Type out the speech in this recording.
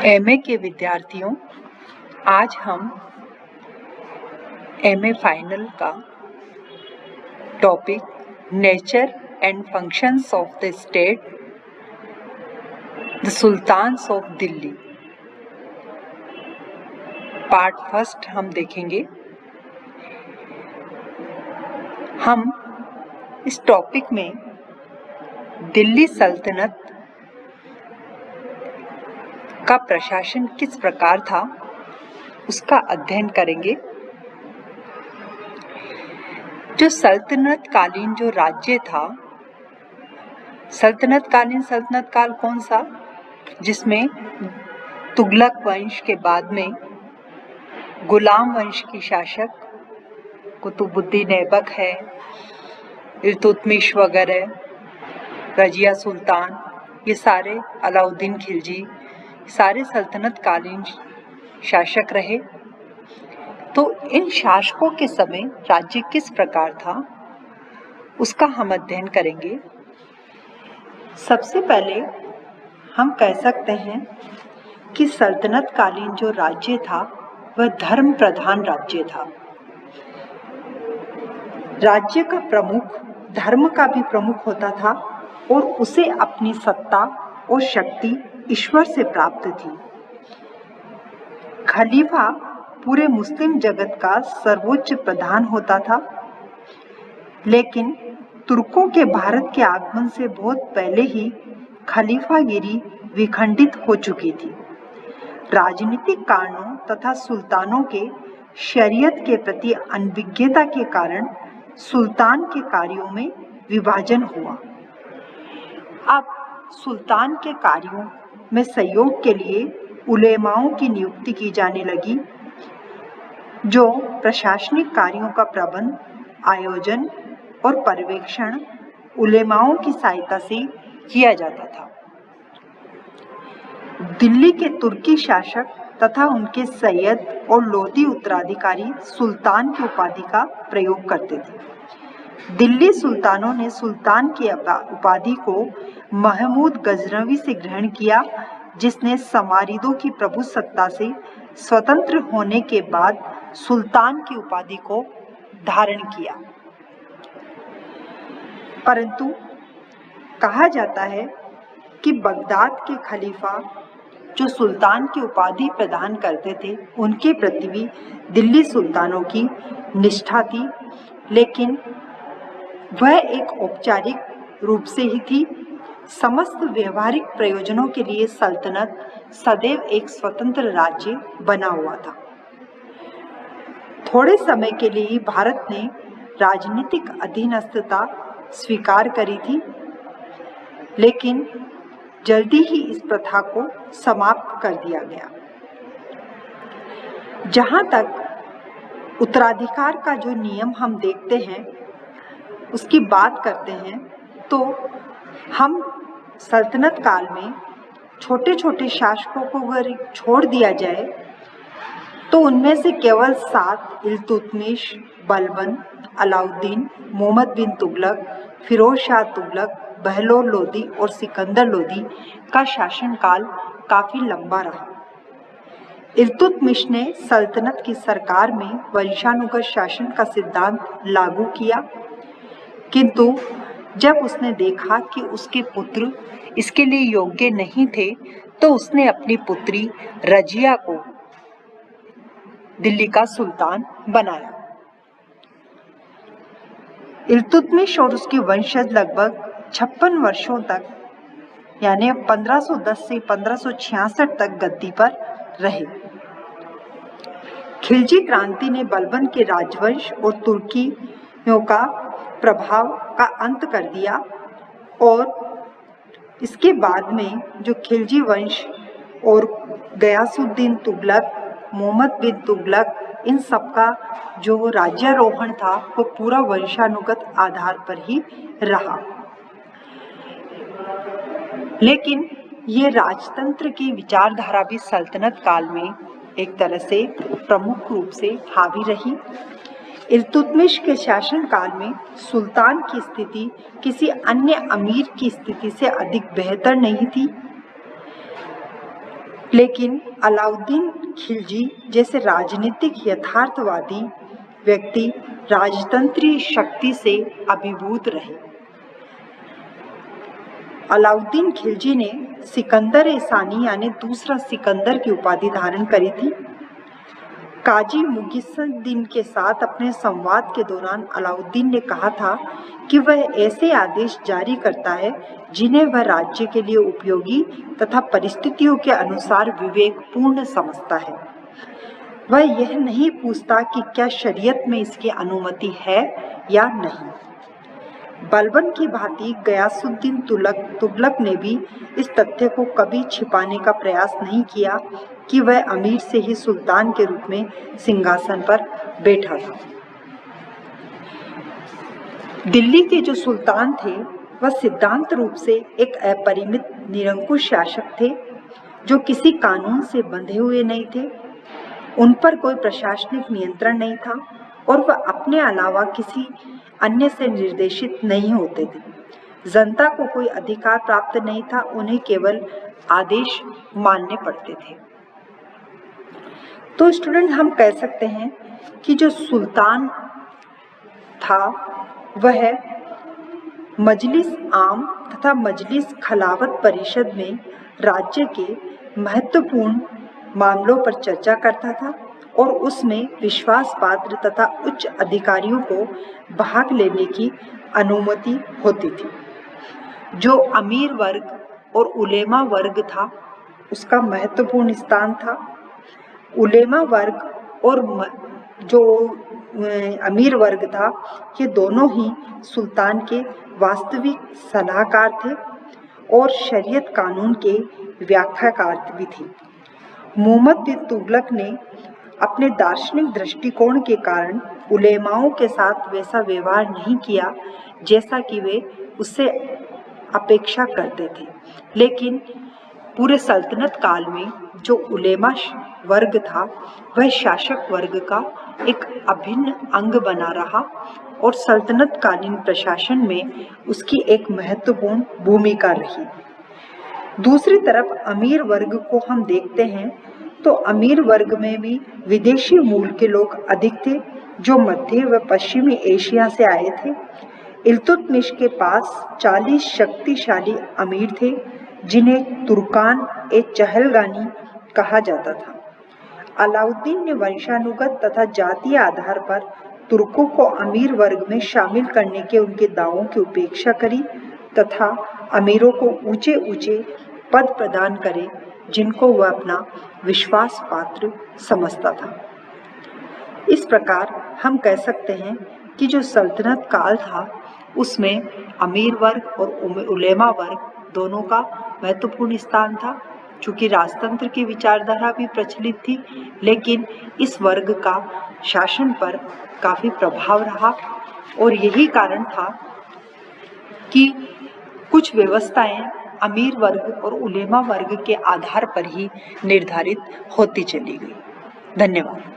MA के विद्यार्थियों, आज हम एमए फाइनल का topic nature and functions of the state the sultans of Delhi part first हम देखेंगे। हम इस टॉपिक में दिल्ली सल्तनत का प्रशासन किस प्रकार था उसका अध्ययन करेंगे। जो सल्तनत कालीन जो राज्य था, सल्तनत काल कौन सा, जिसमें तुगलक वंश के बाद में गुलाम वंश की शासक कुतुबुद्दीन ऐबक है, इल्तुतमिश वगैरह, रजिया सुल्तान, ये सारे, अलाउद्दीन खिलजी, सारे सल्तनत कालीन शासक रहे। तो इन शासकों के समय राज्य किस प्रकार था उसका हम अध्ययन करेंगे। सबसे पहले हम कह सकते हैं कि सल्तनत कालीन जो राज्य था वह धर्म प्रधान राज्य था। राज्य का प्रमुख धर्म का भी प्रमुख होता था और उसे अपनी सत्ता और शक्ति ईश्वर से प्राप्त थी। खलीफा पूरे मुस्लिम जगत का सर्वोच्च प्रधान होता था, लेकिन तुर्कों के भारत के आगमन से बहुत पहले ही खलीफागिरी विखंडित हो चुकी थी। राजनीतिक कारणों तथा सुल्तानों के शरीयत के प्रति अनभिज्ञता के कारण सुल्तान के कार्यों में विभाजन हुआ। अब सुल्तान के कार्यों में सहयोग के लिए उलेमाओं की नियुक्ति की जाने लगी, जो प्रशासनिक कार्यों का प्रबंध, आयोजन और पर्यवेक्षण उलेमाओं की सहायता से किया जाता था। दिल्ली के तुर्की शासक तथा उनके सैयद और लोदी उत्तराधिकारी सुल्तान की उपाधि का प्रयोग करते थे। दिल्ली सुल्तानों ने सुल्तान की उपाधि को महमूद गजनवी से ग्रहण किया, जिसने समारिदों की प्रभुसत्ता से स्वतंत्र होने के बाद सुल्तान की उपाधि को धारण किया। परंतु कहा जाता है कि बगदाद के खलीफा जो सुल्तान की उपाधि प्रदान करते थे, उनके प्रति भी दिल्ली सुल्तानों की निष्ठा थी, लेकिन वह एक औपचारिक रूप से ही थी। समस्त व्यवहारिक प्रयोजनों के लिए सल्तनत सदैव एक स्वतंत्र राज्य बना हुआ था। थोड़े समय के लिए ही भारत ने राजनीतिक अधीनस्थता स्वीकार करी थी, लेकिन जल्दी ही इस प्रथा को समाप्त कर दिया गया। जहां तक उत्तराधिकार का जो नियम हम देखते हैं उसकी बात करते हैं, तो हम सल्तनत काल में छोटे छोटे शासकों को अगर छोड़ दिया जाए तो उनमें से केवल 7 इल्तुतमिश, बलबन, अलाउद्दीन, मोहम्मद बिन तुगलक, फिरोज शाह तुगलक, बहलोल लोदी और सिकंदर लोदी का शासनकाल काफी लंबा रहा। इल्तुतमिश ने सल्तनत की सरकार में वंशानुगत शासन का सिद्धांत लागू किया, किंतु जब उसने देखा कि उसके पुत्र इसके लिए योग्य नहीं थे, तो उसने अपनी पुत्री रजिया को दिल्ली का सुल्तान बनाया। इल्तुतमिश और उसके वंशज लगभग 56 वर्षों तक, यानी 1510 से 1566 तक गद्दी पर रहे। खिलजी क्रांति ने बलबन के राजवंश और तुर्कियों का प्रभाव का अंत कर दिया, और इसके बाद में जो खिलजी वंश और गयासुद्दीन तुगलक, मोहम्मद बिन तुगलक, इन सबका जो राज्यारोहण था वो पूरा वंशानुगत आधार पर ही रहा। लेकिन ये राजतंत्र की विचारधारा भी सल्तनत काल में एक तरह से प्रमुख रूप से हावी रही। इल्तुतमिश के शासनकाल में सुल्तान की स्थिति किसी अन्य अमीर की स्थिति से अधिक बेहतर नहीं थी, लेकिन अलाउद्दीन खिलजी जैसे राजनीतिक यथार्थवादी व्यक्ति राजतंत्रीय शक्ति से अभिभूत रहे। अलाउद्दीन खिलजी ने सिकंदर-ए-सानी यानी दूसरा सिकंदर की उपाधि धारण करी थी। काजी मुगिसुद्दीन के साथ अपने संवाद के दौरान अलाउद्दीन ने कहा था कि वह ऐसे आदेश जारी करता है जिन्हें वह राज्य के लिए उपयोगी तथा परिस्थितियों के अनुसार विवेकपूर्ण समझता है। वह यह नहीं पूछता कि क्या शरीयत में इसकी अनुमति है या नहीं। बलबन की भांति गयासुद्दीन तुगलक ने भी इस तथ्य को कभी छिपाने का प्रयास नहीं किया कि वह अमीर से ही सुल्तान के रूप में सिंहासन पर बैठा था। दिल्ली के जो सुल्तान थे वह सिद्धांत रूप से एक अपरिमित निरंकुश शासक थे जो किसी कानून से बंधे हुए नहीं थे। उन पर कोई प्रशासनिक नियंत्रण नहीं था और वह अपने अलावा किसी अन्य से निर्देशित नहीं होते थे। जनता को कोई अधिकार प्राप्त नहीं था, उन्हें केवल आदेश मानने पड़ते थे। तो स्टूडेंट, हम कह सकते हैं कि जो सुल्तान था वह मजलिस आम तथा मजलिस खिलाफत परिषद में राज्य के महत्वपूर्ण मामलों पर चर्चा करता था और उसमें विश्वास पात्र तथा उच्च अधिकारियों को भाग लेने की अनुमति होती थी। जो अमीर वर्ग और उलेमा वर्ग था उसका महत्वपूर्ण स्थान था। उलेमा वर्ग और जो अमीर वर्ग था ये दोनों ही सुल्तान के वास्तविक सलाहकार थे और शरीयत कानून के व्याख्याकार भी थे। मुहम्मद बिन तुगलक ने अपने दार्शनिक दृष्टिकोण के कारण उलेमाओं के साथ वैसा व्यवहार नहीं किया जैसा कि वे उससे अपेक्षा करते थे, लेकिन पूरे सल्तनत काल में जो उलेमा वर्ग था वह शासक वर्ग का एक अभिन्न अंग बना रहा और सल्तनत कालीन प्रशासन में उसकी एक महत्वपूर्ण भूमिका रही। दूसरी तरफ अमीर वर्ग को हम देखते हैं तो अमीर वर्ग में भी विदेशी मूल के लोग अधिक थे जो मध्य व पश्चिमी एशिया से आए थे। इल्तुतमिश के पास 40 शक्तिशाली अमीर थे जिन्हें तुर्कान ए चहलगानी कहा जाता था। अलाउद्दीन ने वंशानुगत तथा जातीय आधार पर तुर्कों को अमीर वर्ग में शामिल करने के उनके दावों की उपेक्षा करी तथा अमीरों को ऊंचे ऊंचे पद प्रदान करे जिनको वह अपना विश्वास पात्र समझता था। इस प्रकार हम कह सकते हैं कि जो सल्तनत काल था उसमें अमीर वर्ग और उलेमा वर्ग दोनों का महत्वपूर्ण स्थान था। चूंकि राजतंत्र की विचारधारा भी प्रचलित थी, लेकिन इस वर्ग का शासन पर काफी प्रभाव रहा और यही कारण था कि कुछ व्यवस्थाएं अमीर वर्ग और उलेमा वर्ग के आधार पर ही निर्धारित होती चली गई। धन्यवाद।